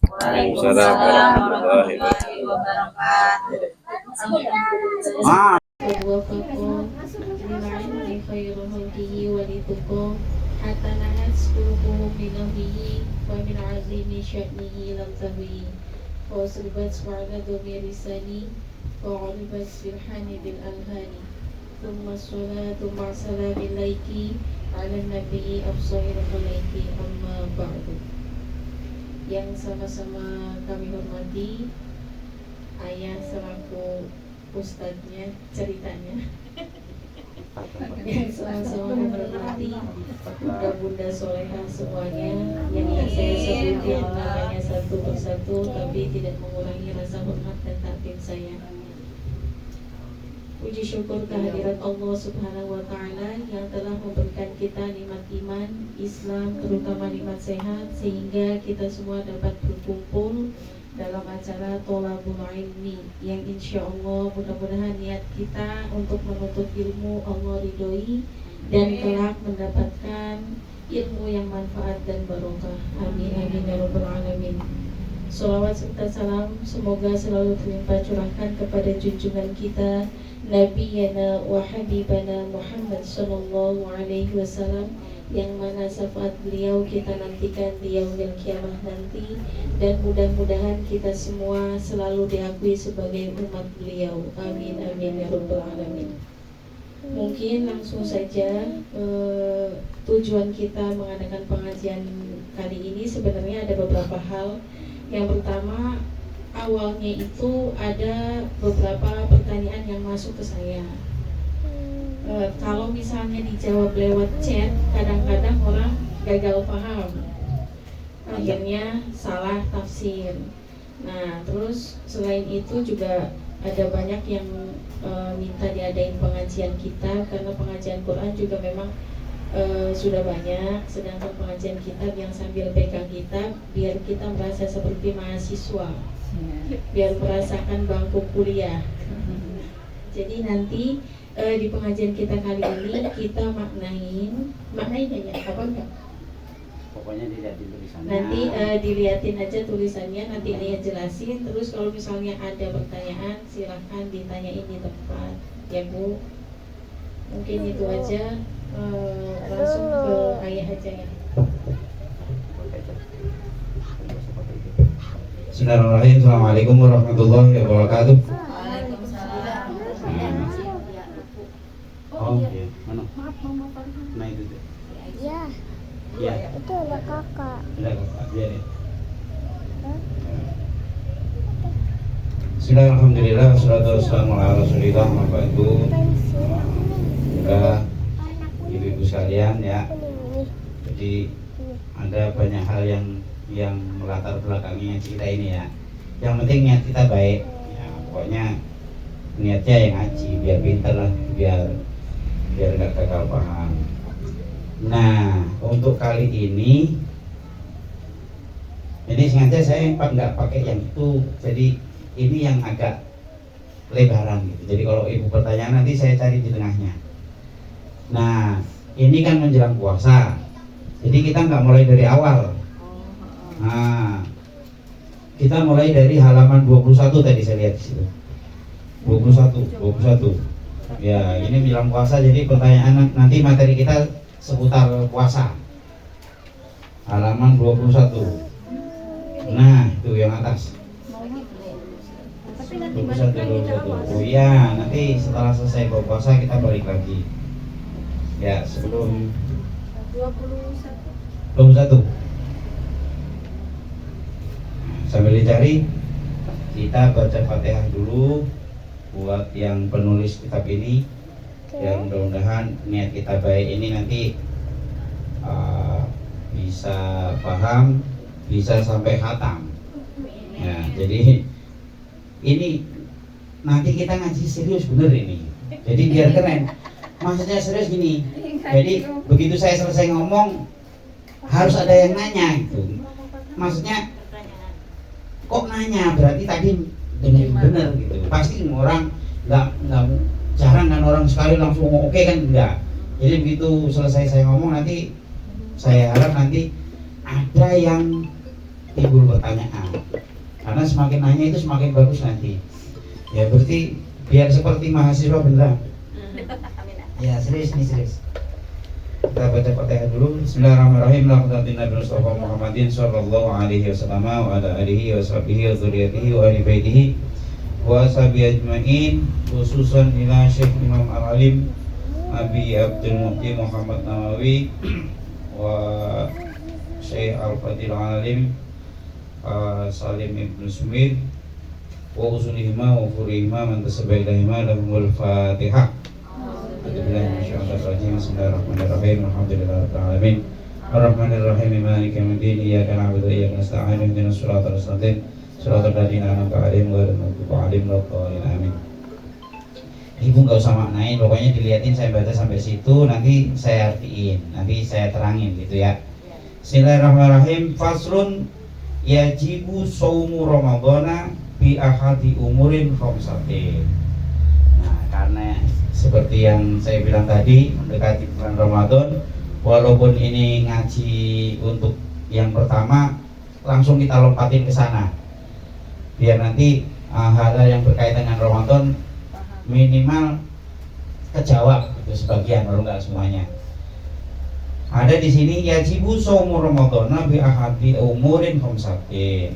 Waalaikumsalam warahmatullahi wabarakatuh. ووفقوا للعلم خير هديه ولتقوا حتى نهت قلوبهم بنهيه ومن عظيم شأنه لم تهوي وصلبت على ضمير لساني وعربت بالحن بالألهان ثم الصلاة مع سلام عليك على النبي أفصل الخليق أما بعد. Yang sama-sama kami hormati ayah selaku ustadznya ceritanya yang sama-sama menghormati bunda soleha semuanya yang saya sebutin namanya satu persatu tapi tidak mengurangi rasa hormat dan takdim saya. Puji syukur kehadirat Allah Subhanahu wa Ta'ala yang telah memberikan kita nikmat iman, Islam, terutama nikmat sehat, sehingga kita semua dapat berkumpul dalam acara Tholabul Ilmi yang insya Allah mudah-mudahan niat kita untuk menuntut ilmu Allah ridhoi dan kelak mendapatkan ilmu yang manfaat dan barokah. Amin amin ya rabbal alamin. Salawat serta salam semoga selalu terlimpah curahkan kepada junjungan kita Nabiyana wa Habibana Muhammad sallallahu alaihi wasallam yang mana syafaat beliau kita nantikan di yaumil kiamah nanti dan mudah-mudahan kita semua selalu diakui sebagai umat beliau. Amin amin ya rabbal alamin. Mungkin langsung saja tujuan kita mengadakan pengajian kali ini sebenarnya ada beberapa hal. Yang pertama, awalnya itu ada beberapa pertanyaan yang masuk ke saya. Kalau misalnya dijawab lewat chat, kadang-kadang orang gagal paham, akhirnya salah tafsir. Nah, terus selain itu juga ada banyak yang minta diadain pengajian kita karena pengajian Quran juga memang sudah banyak, sedangkan pengajian kitab yang sambil pegang kitab biar kita merasa seperti mahasiswa, biar merasakan bangku kuliah. Jadi nanti di pengajian kita kali ini kita maknain aja apa enggak? Pokoknya dilihatin tulisannya. Nanti dilihatin aja tulisannya, nanti ayah jelasin. Terus kalau misalnya ada pertanyaan silahkan ditanyain di tempat ya Bu. Mungkin itu aja. Langsung ke ayah aja ya. Bismillahirrahmanirrahim. Assalamualaikum warahmatullahi wabarakatuh. Waalaikumsalam. Oh iya, mana? Maaf mama Farhan. Nah itu tuh. Ya, Iya. itu ada kakak. Ada kakak, biar ya. Bismillahirrahmanirrahim. Wassalatu wassalamu ala rasulillah. Semoga ibu-ibu sekalian ya. Jadi ada banyak hal yang melatar belakangi cerita ini ya. Yang penting niat kita baik. Ya, pokoknya niatnya yang ngaji biar pintar lah, biar nggak gagal paham. Nah, untuk kali ini sengaja saya nggak pakai yang itu. Jadi ini yang agak lebaran gitu. Jadi kalau ibu pertanyaan nanti saya cari di tengahnya. Nah, ini kan menjelang puasa. Jadi kita nggak mulai dari awal. Nah, kita mulai dari halaman 21 tadi saya lihat di situ. 21. Ya, ini menjelang puasa jadi pertanyaan nanti materi kita seputar puasa. Halaman 21. Nah, itu yang atas. 21. Oh iya, nanti setelah selesai puasa kita balik lagi. Ya, sebelum 21. Sambil dicari, kita baca Fatihah dulu buat yang penulis kitab ini. Dan mudah-mudahan niat kita baik ini nanti bisa paham, bisa sampai khatam. Ya, jadi ini nanti kita ngaji serius bener ini. Jadi biar keren. Maksudnya serius gini. Jadi begitu saya selesai ngomong harus ada yang nanya gitu. Maksudnya kok nanya, berarti tadi dengerin bener gitu. Pasti orang nggak jarang kan orang sekali langsung ngomong oke kan, enggak. Jadi begitu selesai saya ngomong nanti saya harap nanti ada yang timbul pertanyaan. Karena semakin nanya itu semakin bagus nanti. Ya berarti biar seperti mahasiswa beneran. Ya serius nih, serius. Kita baca Fatihah dulu. Bismillahirrahmanirrahim. Alhamdulillahi Nabi Mustafa Muhammadin sallallahu alaihi wasallam wa ala alihi wa sahbihi wa dzurriyyatihi wa ahli baitihi wa sahbihi ajmain, khususan ila Syekh Imam Al-Alim Abi Abdul Muhyi Muhammad Nawawi wa Syekh Al-Fadil Alim Salim Ibn Sumir wa usulihima wa furihima man tasabailahima lahumul Fatihah. Bismillahirrahmanirrahim. Alhamdulillahirabbil alamin. Arrahmanirrahim. Maliki yaumiddin. Iyyaka na'budu wa iyyaka nasta'in. Ihdinas siratal mustaqim. Shiratal ladzina an'amta 'alaihim ghairil maghdubi 'alaihim waladdallin. Amin. Ibu nggak usah maknain, pokoknya dilihatin saya baca sampai situ, nanti saya artiin, nanti saya terangin gitu ya. Bismillahirrahmanirrahim. Faslun yajibu shaumu ramadhana bi ahadi umurin khamsatin. Nah, karena seperti yang saya bilang tadi, mendekati bulan Ramadan, walaupun ini ngaji untuk yang pertama, langsung kita lompatin ke sana. Biar nanti hal-hal yang berkaitan dengan Ramadan minimal kejawab itu sebagian, kalau enggak semuanya. Ada di sini yajibu shaumu ramadhana bi ahadi umurin khamsatin.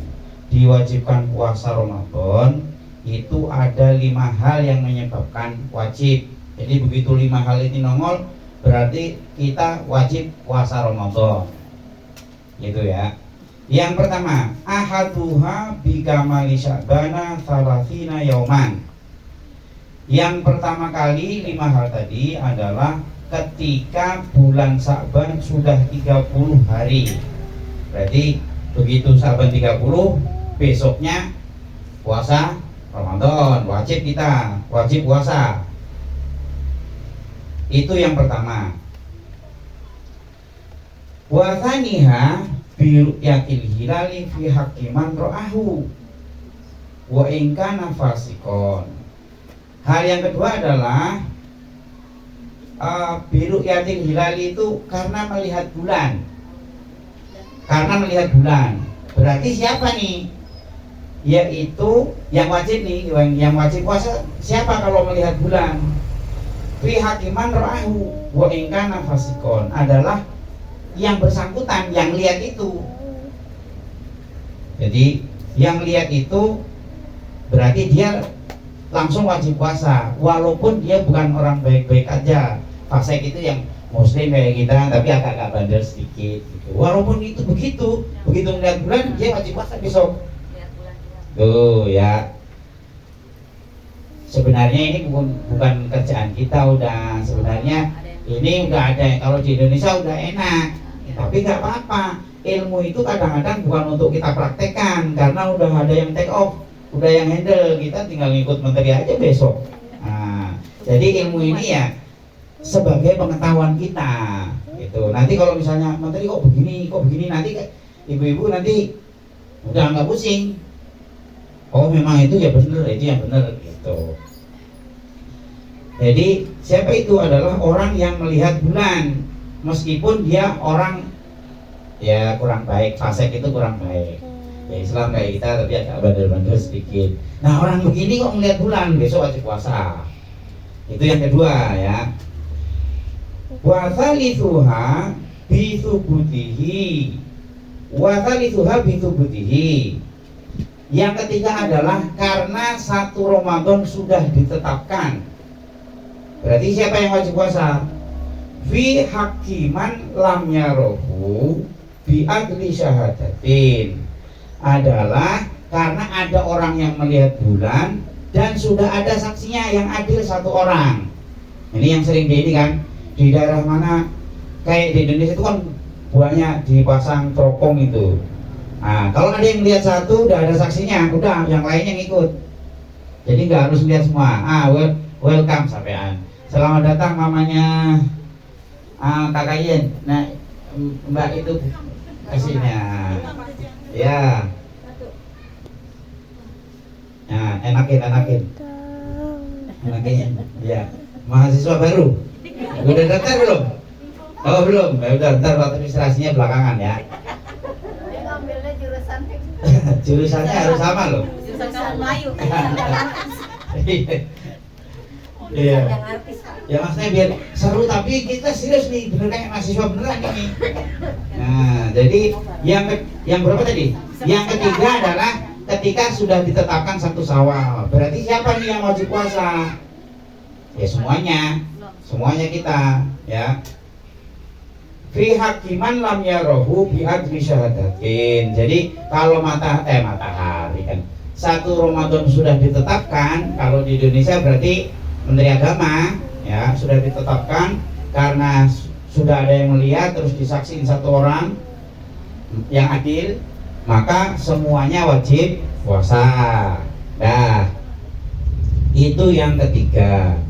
Diwajibkan puasa Ramadan itu ada 5 hal yang menyebabkan wajib. Jadi begitu 5 hal ini nongol, berarti kita wajib puasa Ramadan. Gitu ya. Yang pertama, ahaduha bikamali sya'bana thalathina yauman. Yang pertama kali 5 hal tadi adalah ketika bulan Sya'ban sudah 30 hari. Berarti begitu Sya'ban 30, besoknya puasa Ramadan, wajib kita, wajib puasa. Itu yang pertama. Wa tsaniha bi ru'yatil hilali fi haqqi man ra'ahu wa in kana fasiqon. Hal yang kedua adalah bi ru'yatil hilali itu karena melihat bulan. Karena melihat bulan. Berarti siapa nih? Yaitu yang wajib nih, yang wajib puasa siapa kalau melihat bulan? Fi hakiman ra'ahu wa in kana fasikon, adalah yang bersangkutan, yang lihat itu. Jadi yang lihat itu berarti dia langsung wajib puasa, walaupun dia bukan orang baik-baik aja. Fasik itu yang muslim kayak kita tapi agak-agak bandel sedikit gitu. Walaupun itu begitu melihat bulan dia wajib puasa besok. Tuh ya. Sebenarnya ini bukan kerjaan kita, udah sebenarnya ini udah ada, kalau di Indonesia udah enak. Tapi nggak apa-apa. Ilmu itu kadang-kadang bukan untuk kita praktekkan karena udah ada yang take off, udah yang handle, kita tinggal ngikut menteri aja besok. Nah, jadi ilmu ini ya sebagai pengetahuan kita gitu. Nanti kalau misalnya menteri kok begini, nanti ibu-ibu nanti udah nggak pusing. Oh memang itu ya benar, itu yang benar gitu. Jadi siapa itu? Adalah orang yang melihat bulan, meskipun dia orang ya kurang baik, fasik itu kurang baik. Ya Islam kayak kita tapi agak bandel-bandel sedikit. Nah orang begini kok melihat bulan, besok wajib puasa. Itu yang kedua ya. Wa thalithuha bi thubutihi. Wa thalithuha bi thubutihi. Yang ketiga adalah karena 1 Ramadan sudah ditetapkan. Berarti siapa yang wajib puasa? Fi hakiman lam yarohu bi adli syahadatin. Adalah karena ada orang yang melihat bulan dan sudah ada saksinya yang adil 1 orang. Ini yang sering di ini kan, di daerah mana kayak di Indonesia itu kan banyak dipasang teropong itu. Nah, kalau ada yang lihat 1 udah ada saksinya, udah yang lainnya ngikut. Jadi nggak harus lihat semua. Welcome sampean. Selamat datang mamanya Kakak Yen. Nah, Mbak itu kasihnya. Ya. Nah, enakin. Enakin. Ya. Mahasiswa baru. Udah daftar belum? Oh belum. Ya udah, ntar waktu administrasinya belakangan ya. Dia ngambilnya jurusan Jurusannya harus sama loh. Jurusan kamu Melayu. Iya. Ya maksudnya biar seru tapi kita serius nih, bener kayak mahasiswa beneran ini. Nah, jadi yang berapa tadi? Yang ketiga adalah ketika sudah ditetapkan satu Syawal. Berarti siapa nih yang wajib puasa? Ya semuanya kita, ya. Fi hakiman lam yarahu bi adri syahadatin. Jadi kalau matahari kan 1 Ramadan sudah ditetapkan, kalau di Indonesia berarti Menteri Agama ya sudah ditetapkan karena sudah ada yang melihat terus disaksiin 1 orang yang adil, maka semuanya wajib puasa. Nah, itu yang ketiga.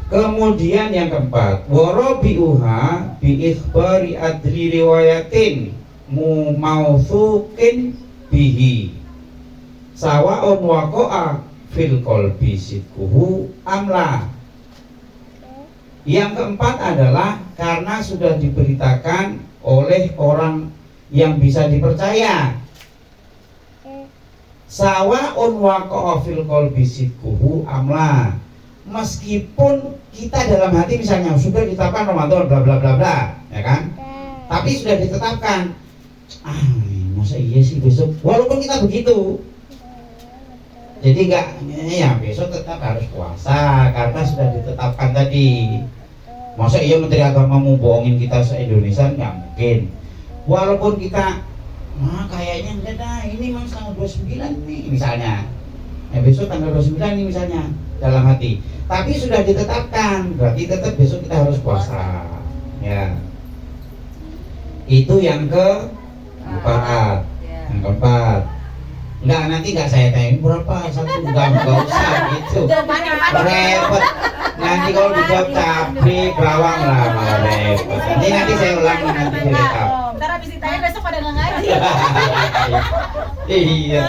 Kemudian yang keempat, warabiuha bi ikhbari adli riwayatin mautsuqin bihi sawa'un waqa'a fil qalbi sidquhu amla. Yang keempat adalah karena sudah diberitakan oleh orang yang bisa dipercaya. Sawa'un waqa'a fil qalbi sidquhu amla. Meskipun kita dalam hati misalnya sudah ditetapkan Ramadan bla bla bla bla, ya kan? Tapi sudah ditetapkan, masa iya sih besok, walaupun kita begitu. Jadi enggak, ya besok tetap harus puasa karena sudah ditetapkan tadi. Masa iya Menteri Agama mau bohongin kita se-Indonesia? Nggak mungkin. Walaupun kita, kayaknya enggak dah, ini memang tanggal 29 nih misalnya. Besok tanggal 29 nih misalnya dalam hati. Tapi sudah ditetapkan, berarti tetap besok kita harus puasa. Ya. Itu yang keempat. Yang keempat. Enggak, nanti enggak saya tanya berapa satu, enggak usah gitu. Repot. Nanti kalau dijawab capri bawang lah malah repot. Nanti saya ulang nanti direkap. Ntar habis ditanya besok pada nggak ngaji. Iya.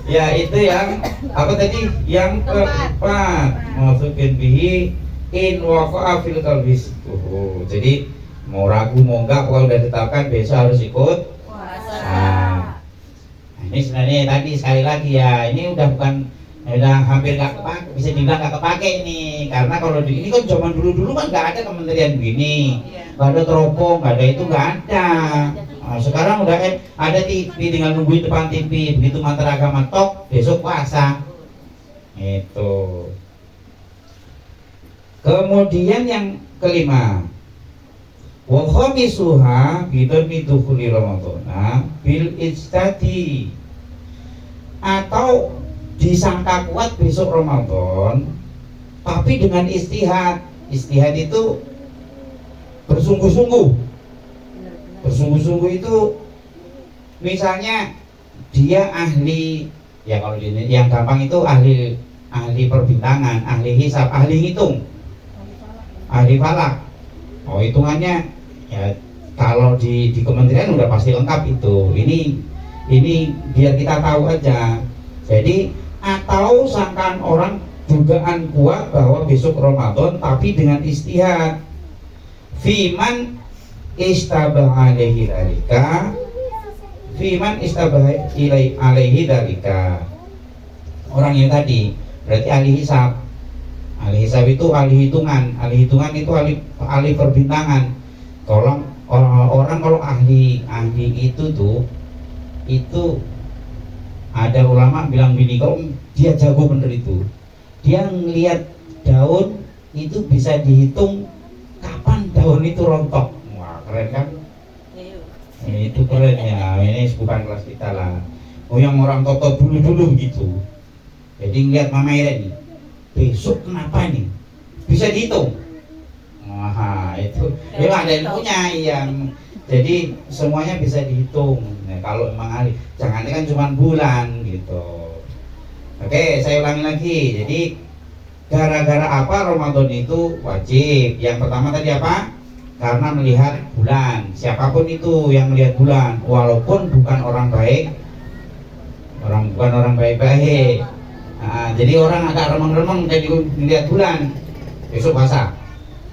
Ya itu yang apa tadi? Yang keempat, masukin bihi in waqa'a fil qalbi. Jadi mau ragu mau enggak, kalau udah ditetapkan besok harus ikut puasa. Ini sebenarnya tadi sekali lagi ya, ini udah hampir nggak kepake, bisa dibilang nggak kepake ini, karena kalau ini kan zaman dulu kan nggak ada kementerian begini, nggak ada teropong, nggak ada itu, nggak ada. Nah, sekarang udah ada TV, tinggal nungguin depan TV, begitu Menteri Agama tok besok puasa. Itu. Kemudian yang kelima, wa khamisuha bidami dukhuli Ramadan bil ijtihadi, atau disangka kuat besok Ramadan tapi dengan istihad. Istihad itu bersungguh-sungguh. Bersungguh-sungguh itu misalnya dia ahli, ya kalau di yang gampang itu ahli perbintangan, ahli hisab, ahli hitung, ahli falak. Oh, hitungannya ya kalau di kementerian udah pasti lengkap itu. Ini biar kita tahu aja. Jadi atau sangkaan orang dugaan kuat bahwa besok Ramadan tapi dengan istihad. Fiman istabah alaihi dalika, fiman istabah alaihi dalika. Orang yang tadi berarti ahli hisab. Ahli hisab itu ahli hitungan. Ahli hitungan itu ahli perbintangan. Kalau orang kalau ahli itu tuh, itu ada ulama bilang gini, kalau dia jago bener itu, dia ngelihat daun itu bisa dihitung kapan daun itu rontok. Wah, keren kan? Itu keren ya. Ini bukan kelas kita lah. Oh, yang orang toto dulu gitu. Jadi ngeliat Mama Ira nih, besok kenapa nih? Bisa dihitung. Wah, itu memang ada ilmunya yang jadi semuanya bisa dihitung. Nah, kalau emang ahli, jangan kan cuma bulan gitu. Oke, saya ulangi lagi. Jadi gara-gara apa Ramadan itu wajib? Yang pertama tadi apa? Karena melihat bulan. Siapapun itu yang melihat bulan, walaupun bukan orang baik, bukan orang baik-baik. Nah, jadi orang agak remeng-remeng jadi melihat bulan, besok puasa.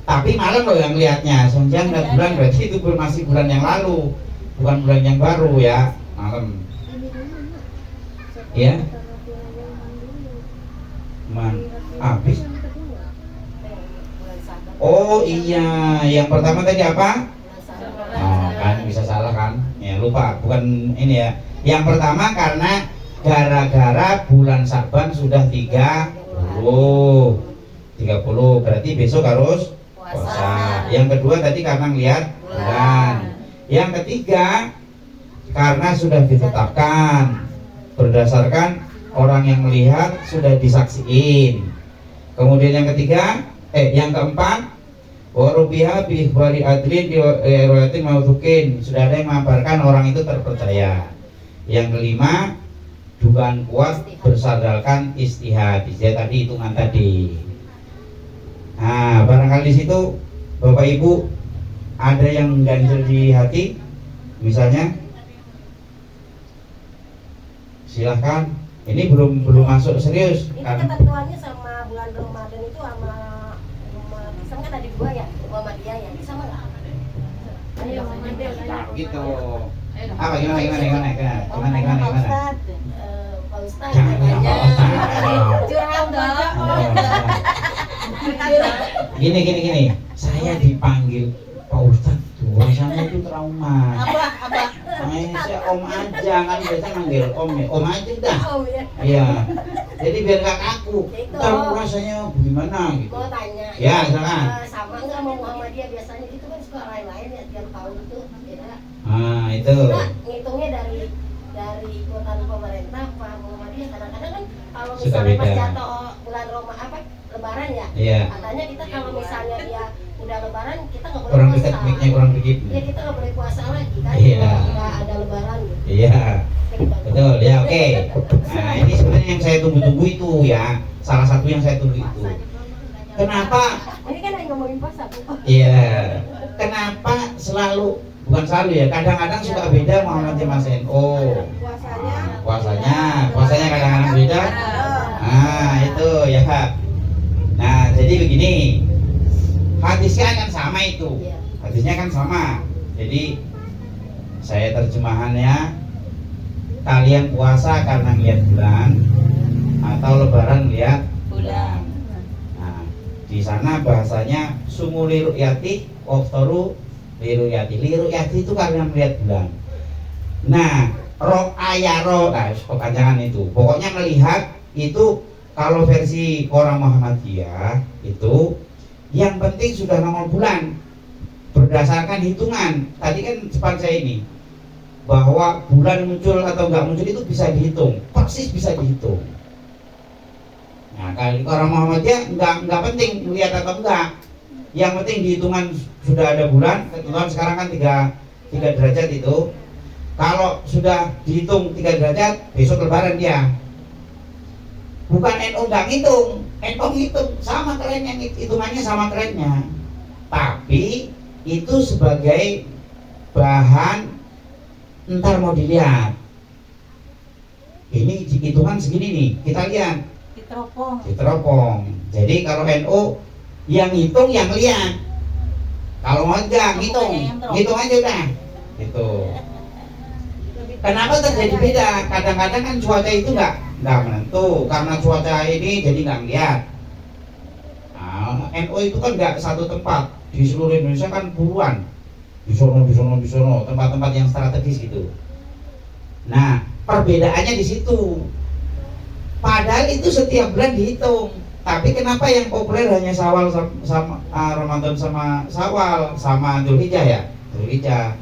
Tapi malam loh yang lihatnya, senjang lihat bulan berarti itu masih bulan yang lalu, bukan bulan yang baru ya. malam. Ya, habis. Oh iya, yang pertama tadi apa? Oh, kan bisa salah kan? Ya lupa, bukan ini ya. Yang pertama karena gara-gara bulan Saban sudah 30 berarti besok harus puasa. Yang kedua tadi karena ngelihat bulan. Yang ketiga karena sudah ditetapkan berdasarkan orang yang melihat sudah disaksiin. Kemudian yang keempat warubiha bi ikhbari adlin bi riwayatin mauzukin, sudah ada yang mengabarkan orang itu terpercaya. Yang kelima dugaan kuat bersandalkan istihad. Istihad tadi hitungan tadi. Nah, barangkali di situ Bapak Ibu ada yang ganjel di hati, misalnya silahkan. Ini belum masuk serius Ini kan? ketentuannya sama bulan Ramadan itu sama umat Islam kan ada dua ya, Muhammadiyah ya, sama nggak? Ayo, Mama Del, ayo. Gitu. Apa gimana? Pak Ustadz, Pak Ustadz, Jangan, katanya Pak Ustadz. curhat dong. Gini. Saya dipanggil Pak Ustadz, rasanya itu trauma. Apa? Saya Om aja kan biasa manggil Om ya. Om aja udah. Oh ya, Iya. Jadi biar gak kaku. Tahu rasanya gimana gitu. mau tanya. Ya, silakan. Sama nggak sama Muhammadiyah biasanya gitu kan suka lain-lain ya tiap tahun itu beda. Nah, itu. Kita ngitungnya dari ikutan pemerintah Pak Muhammadiyah kadang-kadang kan kalau Suka misalnya pas beda. jatuh bulan Lebaran ya. Iya. Katanya kita kalau misalnya dia udah Lebaran kita nggak boleh Kurang puasa. dekat mic-nya kurang dikit. Ya kita nggak boleh puasa lagi kan. Iya. Nggak ada Lebaran gitu. Iya. Betul ya, oke. Nah, ini sebenarnya yang saya tunggu-tunggu itu ya. Salah satu yang saya tunggu itu. Kenapa? Ini kan lagi ngomongin puasa Bu. Iya. Kenapa bukan selalu ya, kadang-kadang suka beda Muhammadiyah Mas NU. Puasanya kadang-kadang beda. Nah, itu ya. Nah, jadi begini. Hadisnya kan sama itu. Iya. Hadisnya kan sama. Jadi saya terjemahannya, kalian puasa karena melihat bulan atau lebaran lihat bulan. Nah, di sana bahasanya sumu liru'yati waftaru liru'yati. Liru'yati itu karena melihat bulan. Nah, ro'ayaro, kepanjangan itu. Pokoknya melihat itu kalau versi orang Muhammadiyah itu yang penting sudah nongol bulan berdasarkan hitungan. Tadi kan cepat saya ini bahwa bulan muncul atau enggak muncul itu bisa dihitung, persis bisa dihitung. Nah, kalau orang Muhammadiyah enggak penting melihat atau enggak. Yang penting di hitungan sudah ada bulan. Kebetulan sekarang kan 3 derajat itu. Kalau sudah dihitung 3 derajat, besok lebaran dia. Bukan NU enggak ngitung, NU ngitung sama kerennya, hitungannya sama kerennya. Tapi itu sebagai bahan ntar mau dilihat. Ini hitungan segini nih, kita lihat. Diteropong. Jadi kalau NU yang hitung yang lihat. Kalau enggak ngitung aja udah. Gitu. Kenapa terjadi beda? Kadang-kadang kan cuaca itu enggak menentu, karena cuaca ini jadi nggak ngeliat. Nah, NU itu kan nggak satu tempat, di seluruh Indonesia kan puluhan, di sono, tempat-tempat yang strategis gitu. Nah, perbedaannya di situ. Padahal itu setiap bulan dihitung. Tapi kenapa yang populer hanya Syawal sama Ramadan sama Syawal sama Dzulhijjah ya? Dzulhijjah.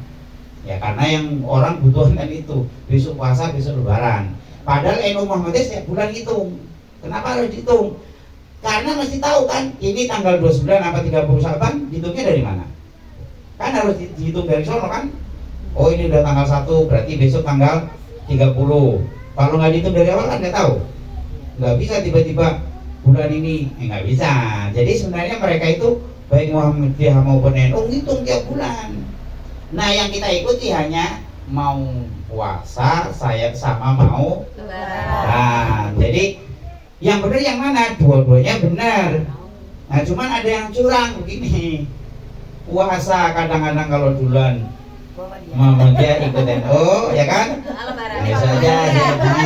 Ya karena yang orang butuhkan itu besok puasa, besok lebaran. Padahal NU Muhammadiyah setiap bulan hitung. Kenapa harus dihitung? Karena mesti tahu kan, ini tanggal 29 apa 30 Saban, hitungnya dari mana? Kan harus dihitung dari sono kan? Oh ini udah tanggal 1, berarti besok tanggal 30. Kalau nggak dihitung dari awal kan nggak tahu. Nggak bisa tiba-tiba bulan ini, nggak bisa. Jadi sebenarnya mereka itu baik Muhammadiyah maupun NU ngitung tiap bulan. Nah yang kita ikuti hanya mau puasa, saya sama mau lebaran. Jadi yang benar yang mana? Dua-duanya benar. Nah cuman ada yang curang begini. Puasa kadang-kadang kalau duluan Muhammadiyah ikut NU, ya kan? aja saya begini.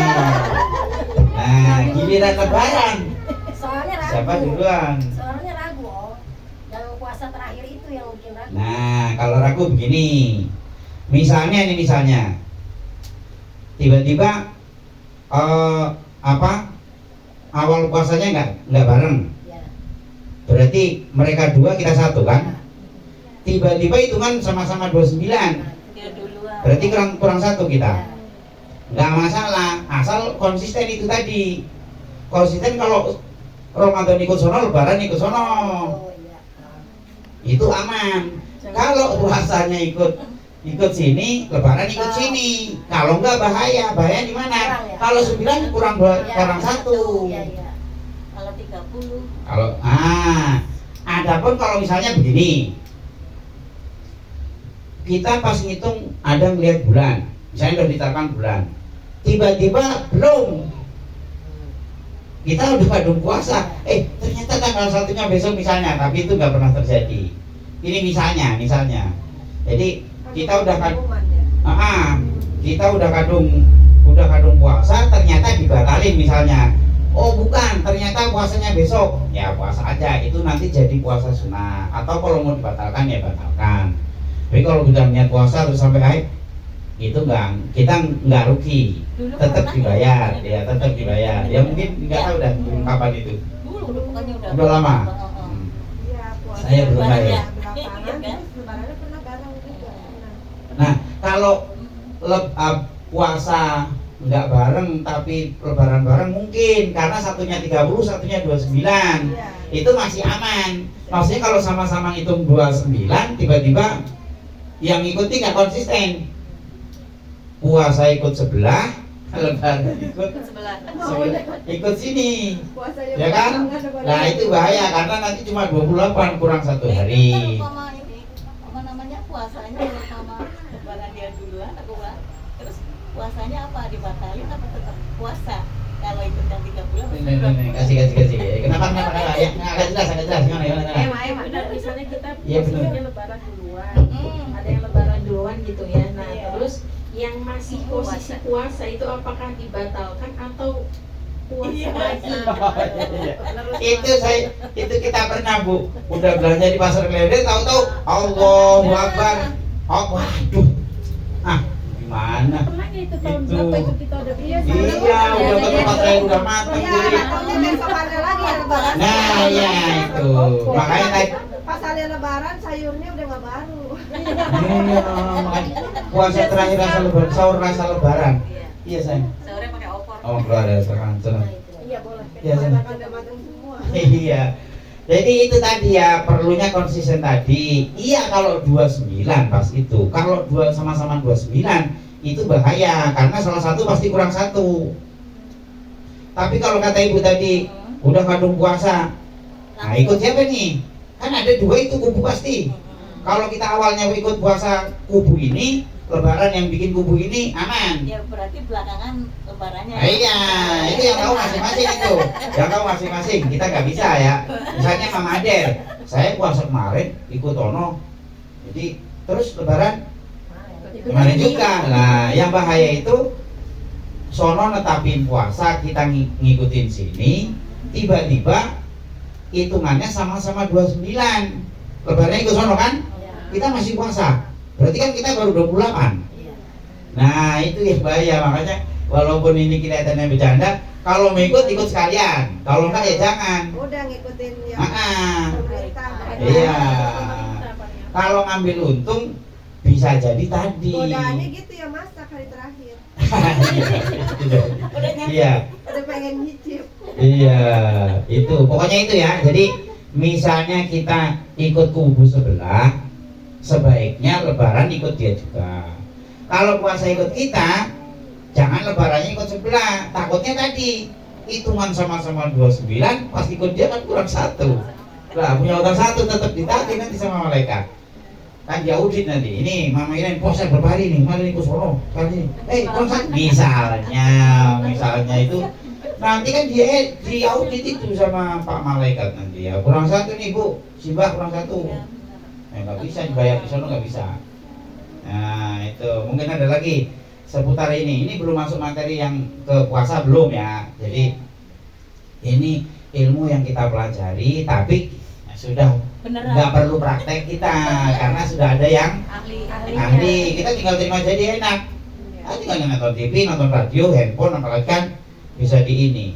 Nah, giliran lebaran Soalnya ragu. siapa duluan? Soalnya ragu, Om. Yang puasa terakhir itu yang bikin ragu. Nah, kalau ragu begini. Misalnya tiba-tiba awal puasanya nggak bareng. Ya. Berarti mereka dua kita satu kan? Tiba-tiba hitungan sama-sama 29. Dia duluan. Berarti kurang satu kita. Nggak masalah, asal konsisten itu tadi. Konsisten kalau Ramadan ikut sono, lebaran ikut sono. Oh iya. Itu aman. Kalau puasanya ikut sini, lebaran ikut sini. Kalau enggak bahaya di mana? Kurang ya? Kalau 9 kurang Iya, kurang 1. Iya, iya. Kalau 30. Kalau adapun kalau misalnya begini. Kita pas ngitung ada ngelihat bulan. Misalnya udah ditetapkan bulan. Tiba-tiba belum. Kita udah kadung puasa. Ternyata tanggal 1-nya besok misalnya, tapi itu nggak pernah terjadi. Ini misalnya. Jadi kita udah kita udah kadung puasa, ternyata dibatalin misalnya. Oh bukan, ternyata puasanya besok. Ya puasa aja, itu nanti jadi puasa sunnah. Atau kalau mau dibatalkan ya batalkan. Tapi kalau udah niat puasa terus sampai akhir, itu kita nggak rugi, Dulu tetap pernah dibayar, ya? ya tetap dibayar. Ya mungkin nggak tahu dah kapan itu. Dulu pokoknya Udah lama? Iya, puasa. Saya belum Lebaran bayar. ya? Belakangan, Iya kan? lebarannya pernah bareng juga. Nah, kalau puasa nggak bareng tapi lebaran bareng mungkin karena satunya 30, satunya 29. Iya. Itu masih aman. Maksudnya kalau sama-sama hitung 29 tiba-tiba yang ikuti nggak konsisten. Puasa ikut sebelah, lebaran ikut sini. Puasanya Ya kan? Nah, itu bahaya karena nanti cuma 28 kurang 1 hari. Sama ini, apa namanya, puasanya sama lebaran dia duluan aku Bang. Terus puasanya apa dibatalin apa tetap puasa? Kalau ikut yang 30 Ini, kasih. Kenapa ya? Agak jelas gimana. Benar, misalnya kita Iya, benar. puasanya lebaran duluan. Ada yang lebaran duluan gitu ya. Nah, Iya. terus yang masih posisi puasa itu apakah dibatalkan atau puasa lagi? Itu kita pernah Bu, udah belanja di pasar Klender, tahu-tahu Allahu Akbar. Waduh. Gimana? Pernah nggak itu tahun Itu. berapa itu kita udah beli? Iya, udah tempat saya udah mati. Iya, tahunnya besok ada lagi ya lebaran. Nah, ya itu. Makanya tadi Pas ada lebaran sayurnya udah nggak baru. iya, makanya puasa terakhir sahur rasa lebaran. Iya, sayang. sore pakai opor. Oh, keluar ya sekarang. Iya boleh. Iya, sayang. Makan udah matang semua. Iya. Jadi itu tadi ya, perlunya konsisten tadi. Iya kalau 29 pas itu. Kalau sama-sama 29 itu bahaya karena salah satu pasti kurang satu. Tapi kalau kata ibu tadi udah kadung puasa, nah ikut siapa nih? Kan ada dua itu kubu pasti. Kalau kita awalnya ikut puasa kubu ini, lebaran yang bikin kubu ini aman. Ya berarti belakangan lebarannya. Iya, itu yang tahu masing-masing itu. Yang tahu masing-masing, kita nggak bisa ya. Misalnya Mama Ader, saya puasa kemarin ikut Ono, jadi terus lebaran kemarin juga. Nah, yang bahaya itu sono netapin puasa, kita ngikutin sini, tiba-tiba hitungannya sama-sama 29. Lebarannya ikut sono kan? Kita masih puasa. Berarti kan kita baru 28. Nah, itu yang bahaya. Makanya walaupun ini kelihatannya bercanda, kalau mau ikut sekalian. Kalau enggak ya jangan. Udah ngikutin yang Ah, pemerintah. iya. Kalau ngambil untung bisa jadi tadi. Godaannya gitu ya masak hari terakhir. Iya. Udah pengen nyicip. Iya, itu pokoknya itu ya. Jadi misalnya kita ikut kubu sebelah, sebaiknya lebaran ikut dia juga. Kalau puasa ikut kita, jangan lebarannya ikut sebelah. Takutnya tadi hitungan sama-sama 29, pas ikut dia kan kurang satu. Lah punya utang satu tetap ditagih nanti sama malaikat. Kan diaudit nanti. Ini Mama Irain puasa berapa hari nih? Kemarin ikut sono. Kali ini. Kurang satu. Misalnya itu nanti kan dia diaudit itu sama Pak Malaikat nanti ya. Kurang satu nih Bu, Simbah kurang satu. Nggak bisa dibayar di sono, nggak bisa. Nah itu mungkin ada lagi. seputar ini belum masuk materi yang ke puasa belum ya. Jadi ini ilmu yang kita pelajari, tapi sudah Beneran. nggak perlu praktek kita karena sudah ada yang ahli. Kita tinggal terima jadi enak. Tinggal nonton TV, nonton radio, handphone, apalagi kan bisa di ini.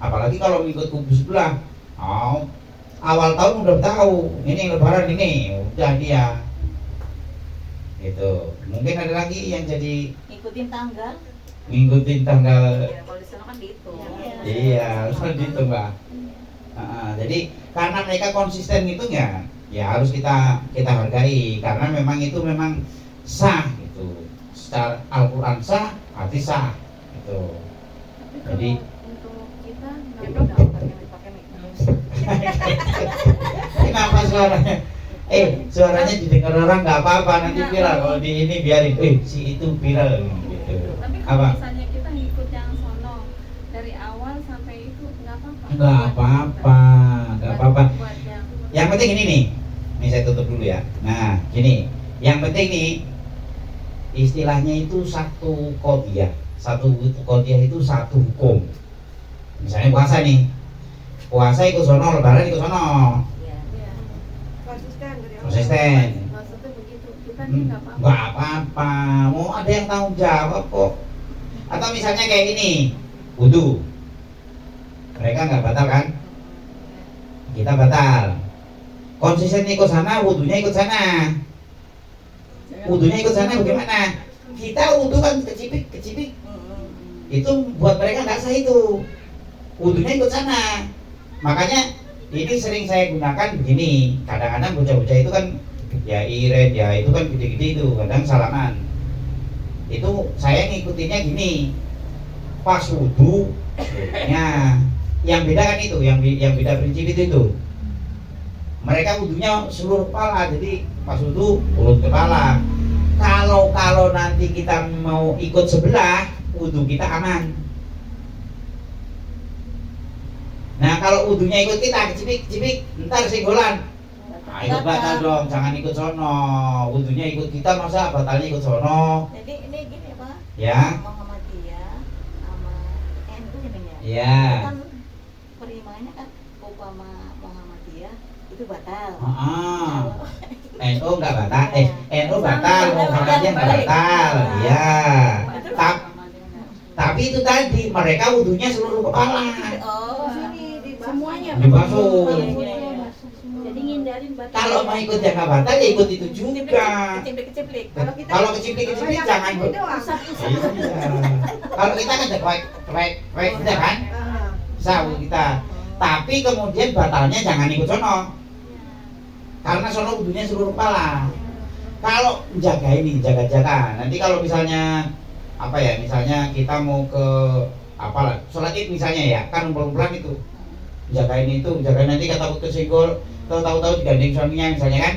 Apalagi kalau mengikut kubu sebelah, awal tahun udah tahu ini lebaran ini, udah dia. Gitu. Mungkin ada lagi yang jadi Ikutin tanggal. ngikutin tanggal. Ya, kalau di sana kan dihitung. Iya, harus gitu Mbak. Jadi karena mereka konsisten itu ya harus kita hargai karena memang itu memang sah gitu. Secara Al-Qur'an sah, arti sah gitu. Jadi Untuk kita kenapa suaranya? Suaranya didengar orang nggak apa-apa, nanti viral. Kalau di ini biarin, si itu viral gitu. Tapi Apa? kalau misalnya kita ngikut yang sono dari awal sampai itu nggak apa-apa. Nggak apa-apa, nggak apa-apa. Buat yang Yang penting ini saya tutup dulu ya. Nah, gini, yang penting nih istilahnya itu satu qadiyah. Satu qadiyah itu satu hukum. Misalnya puasa nih, puasa ikut sono, lebaran ikut sono, konsisten. maksudnya begitu kita nih nggak apa-apa. Nggak apa-apa, mau ada yang tanggung jawab kok. Atau misalnya kayak ini, wudu, mereka nggak batal kan? Kita batal. Konsisten ikut sana, wudunya ikut sana. Wudunya ikut sana bagaimana? Kita wudu kan kecipik. Itu buat mereka nggak sah itu. Wudunya ikut sana. Makanya ini sering saya gunakan begini. Kadang-kadang bocah-bocah itu kan ya iren ya itu kan gede-gede itu kadang salaman. Itu saya ngikutinnya gini. Pas wudu, yang beda kan itu, yang beda prinsip itu. Mereka wudunya seluruh kepala, jadi pas wudu urut kepala. Kalau nanti kita mau ikut sebelah, wudu kita aman. Nah kalau wudunya ikut kita kecipik, ntar singgolan. Nah, ikut batal dong, jangan ikut sono. Wudunya ikut kita masa batalnya ikut sono. Jadi ini gini Pak. Ya. Muhammadiyah sama NU ini ya. Ya. Kan perimanya kan upama Muhammadiyah itu batal. NU nggak batal, NU batal, Muhammadiyah nggak batal. Iya. Tapi itu tadi mereka wudunya seluruh kepala. Oh, Semuanya Dibasuh. Jadi ngindarin batal. Kalau mau ikut yang nggak batal ya ikut itu juga. keciplik. Kalau keciplik jangan ikut. Iya. Kalau kita kan kwek udah kan? Sawu kita. Tapi kemudian batalnya jangan ikut sono. Karena sono wudunya seluruh kepala. Kalau jaga. Nanti kalau misalnya misalnya kita mau ke sholat id misalnya ya, kan umpul-umpulan itu. Jagain nanti takut kesenggol, tahu-tahu digandeng suaminya misalnya kan.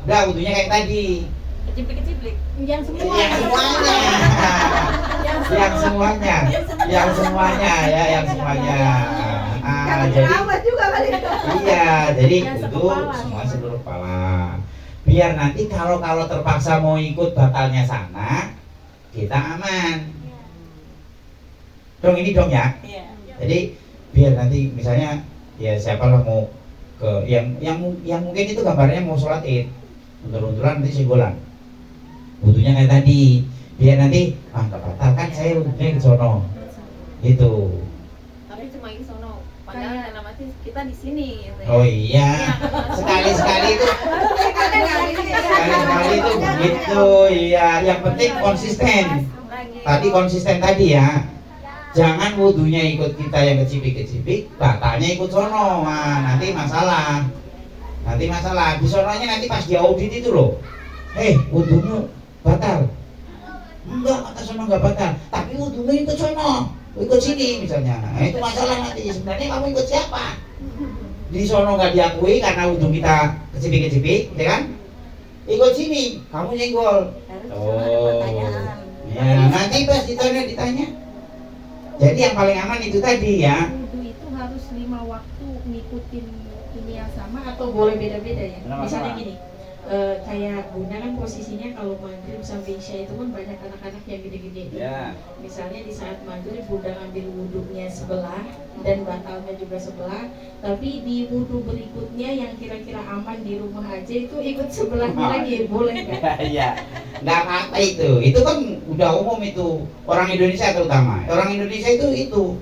Udah wudunya kayak tadi. Keciplik. Yang semua. Yang semuanya. Jadi iya, jadi wudu semua seluruh kepala. Biar nanti kalau terpaksa mau ikut batalnya sana, kita aman. Ini dong ya. Iya. Jadi biar nanti misalnya ya siapa lah mau ke yang mungkin itu gambarnya mau sholat id, untur-unturan nanti singgolan. Wudunya kayak tadi. Biar nanti nggak batal kan saya wudunya ke sono. Itu. Tapi cuma ini sono. Padahal dalam arti kita di sini gitu ya. Oh iya. Sekali-sekali itu begitu. Iya, yang penting konsisten. Tadi konsisten tadi ya. Jangan wudunya ikut kita yang kecipik, batalnya ikut sono. Nah, nanti masalah. Di sononya nanti pas dia audit itu loh. Wudunya batal. Enggak, kata sono enggak batal. Tapi wudunya ikut sono, ikut sini misalnya. Nah, itu masalah nanti. Sebenarnya kamu ikut siapa? Di sono nggak diakui karena wudu kita kecipik, ya kan? Ikut sini, kamu nyenggol. Pertanyaan. Ya, nanti pas ditanya. Jadi yang paling aman itu tadi ya. Wudu itu harus 5 waktu ngikutin ini yang sama atau boleh beda-beda ya? Nggak Misalnya masalah. gini, kayak Bunda kan posisinya kalau maghrib sampai isya itu kan banyak anak-anak yang gede-gede. Ya. Misalnya di saat maghrib Bunda ngambil wudhunya sebelah dan batalnya juga sebelah, tapi di wudhu berikutnya yang kira-kira aman di rumah aja itu ikut sebelahnya lagi, boleh nggak? Iya, nggak apa-apa itu. Itu kan udah umum itu, orang Indonesia terutama. Orang Indonesia itu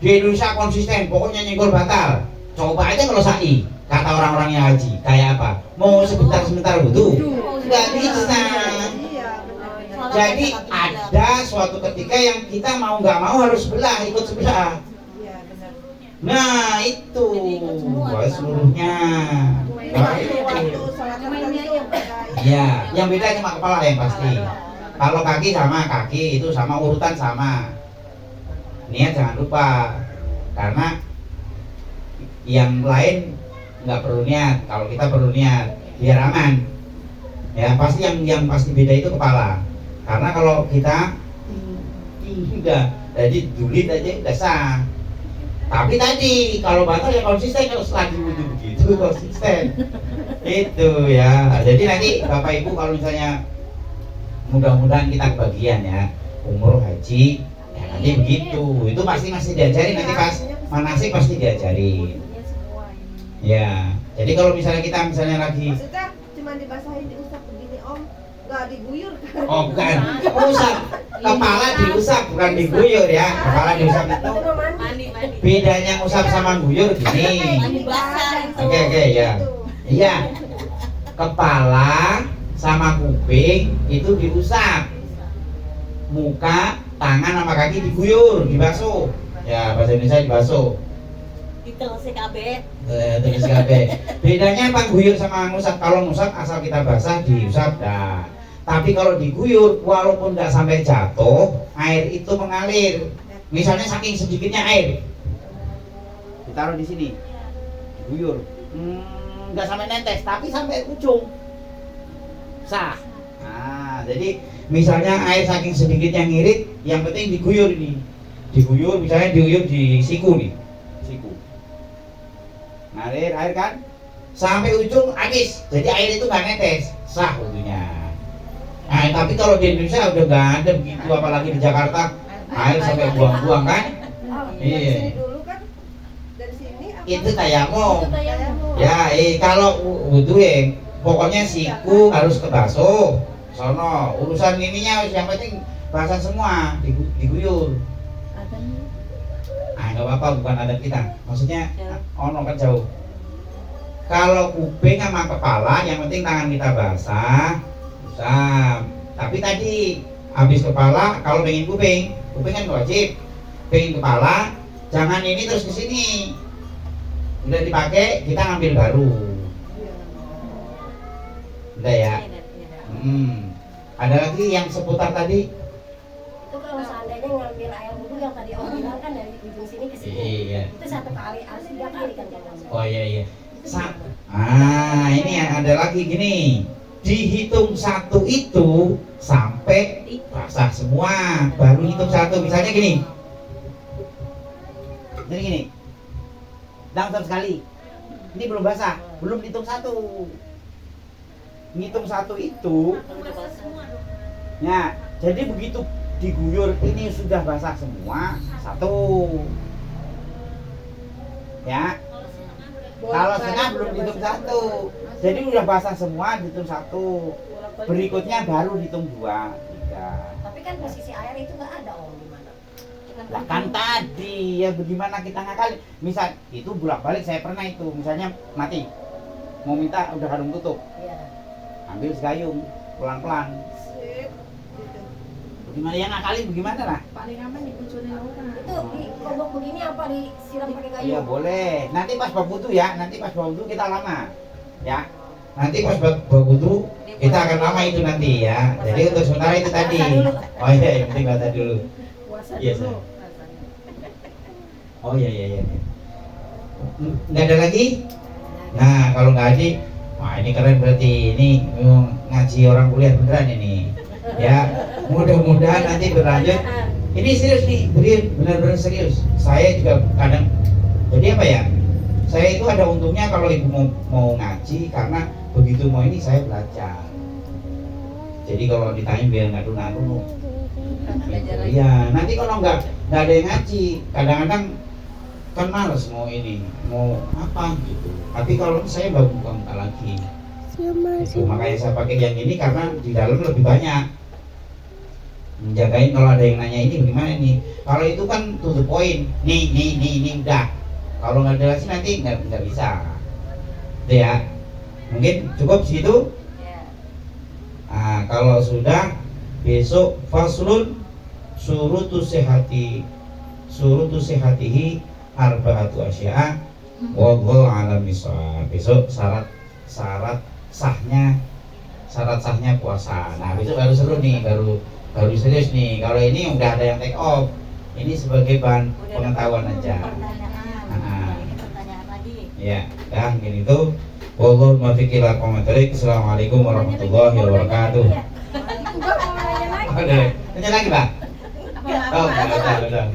di Indonesia konsisten, pokoknya nyenggol batal. Coba aja kalau sa'i, kata orang-orang yang haji, kayak apa? Mau sebentar-sebentar wudhu, nggak bisa. Jadi ada suatu ketika yang kita mau nggak mau harus sebelah, ikut sebelah. Nah itu, seluruhnya. Nah, itu. Ya, yang beda cuma kepala yang pasti. Kalau kaki sama kaki itu sama, urutan sama. Niat jangan lupa, karena yang lain nggak perlu niat. Kalau kita perlu niat, biar aman. Ya pasti yang pasti beda itu kepala. Karena kalau kita udah jadi julid aja udah sah. Tapi tadi kalau batal ya konsisten, kalau selagi wudhu begitu konsisten. Itu ya. Jadi nanti Bapak Ibu kalau misalnya mudah-mudahan kita kebagian ya umroh haji, ya nanti begitu. Itu pasti masih diajari nanti pas manasik pasti diajari. Ya. Jadi kalau misalnya kita lagi Maksudnya cuma dibasahin, diusap begini Om, nggak diguyur kan? oh bukan, usap kepala diusap bukan diguyur ya. Kepala diusap itu Mandi. bedanya usap sama guyur gini. Mandi basah itu. Oke ya. Iya. Kepala sama kuping itu diusap. Muka, tangan sama kaki diguyur, dibasuh. Ya, bahasa Indonesia dibasuh. Ditelesik kabeh. Terus kabeh. Bedanya apa guyur sama ngusap? Kalau ngusap asal kita basah diusap dah. Tapi kalau diguyur walaupun nggak sampai jatuh, air itu mengalir. Misalnya saking sedikitnya air, ditaruh di sini, diguyur, nggak sampai netes, tapi sampai ujung, sah. Nah, jadi misalnya air saking sedikitnya ngirit, yang penting diguyur ini, diguyur, misalnya diguyur di siku nih, siku, ngalir air kan, sampai ujung habis, jadi air itu nggak netes, sah wudhunya. Nah, tapi kalau di Indonesia udah nggak ada begitu, apalagi di Jakarta. Air sampai buang-buang kan? Iya. Dulu kan dari sini apa? Itu tayamum. Tayamum. Ya, kalau wudhu ya, pokoknya siku harus kebasuh. Sono urusan ininya yang penting basah semua, diguyur. Ah, nggak apa-apa, bukan adat kita. Maksudnya, ono kan jauh. Kalau kuping sama kepala, yang penting tangan kita basah, usap. Tapi tadi habis kepala, kalau pengen kuping kan wajib. Pengen kepala, jangan ini terus ke sini. Udah dipakai, kita ngambil baru. Udah ya. Ada lagi yang seputar tadi? Itu kalau seandainya ngambil air wudhu yang tadi Om bilang kan dari ujung sini ke sini. Iya. Itu satu kali, harus 3 kali kan jalannya. Oh iya. Ini ada lagi gini. Dihitung satu itu sampai basah semua, baru hitung satu. Misalnya gini, jadi gini, dalam sekali, ini belum basah, belum hitung satu. Ngitung satu itu, ya, jadi begitu diguyur ini sudah basah semua, satu, ya. Kalau setengah belum hitung satu, jadi udah basah semua dihitung satu. Berikutnya baru dihitung 2, 3. Tapi kan posisi air itu nggak ada Om gimana? Lah kan tadi ya bagaimana kita ngakali? Misal itu bolak-balik saya pernah itu, misalnya mati, mau minta udah kadung tutup, Iya. ambil segayung pelan-pelan. Bagaimana yang ngakali bagaimana lah? Paling aman dikucurin orang. Itu di kobok begini apa disiram pakai kayu? Iya boleh. Nanti pas bab wudu ya, nanti pas bab wudu kita lama, ya. Nanti pas bab wudu kita akan lama itu nanti ya. Jadi untuk sementara itu tadi. Oh iya, yang penting baca dulu. Iya. Oh iya. Nggak ada lagi? Nah kalau nggak ada, wah ini keren berarti. Ini ngaji orang kuliah beneran ini. Ya, mudah-mudahan nanti berlanjut. Ini serius nih, benar-benar serius. Saya juga kadang, jadi apa ya? Saya itu ada untungnya kalau ibu mau ngaji, karena begitu mau ini saya belajar. Jadi kalau ditanya biar ngadu-ngadu. Iya, nanti kalau nggak ada yang ngaji, kadang-kadang kan males mau ini, mau apa gitu. Tapi kalau saya baru buka lagi. Itu makanya saya pakai yang ini karena di dalam lebih banyak. Menjagain kalau ada yang nanya ini bagaimana nih. Kalau itu kan to the point. Nih udah. Kalau nggak jelasin nanti nggak bisa. Itu ya. Mungkin cukup segitu. Nah, kalau sudah besok faslun surutu sehatihi arba'atu asya'a wallahu a'lam bishawab. Besok syarat sahnya puasa. Nah, besok baru seru nih, baru serius nih. Kalau ini udah ada yang take off. Ini sebagai bahan pengetahuan aja. Ini pertanyaan lagi. Ya, mungkin itu. Wallahu muwaffiq ila aqwamit thoriq. Assalamualaikum warahmatullahi wabarakatuh. Gua mau nanya lagi. Ada. Tanya lagi, Pak. Enggak, Oh, udah.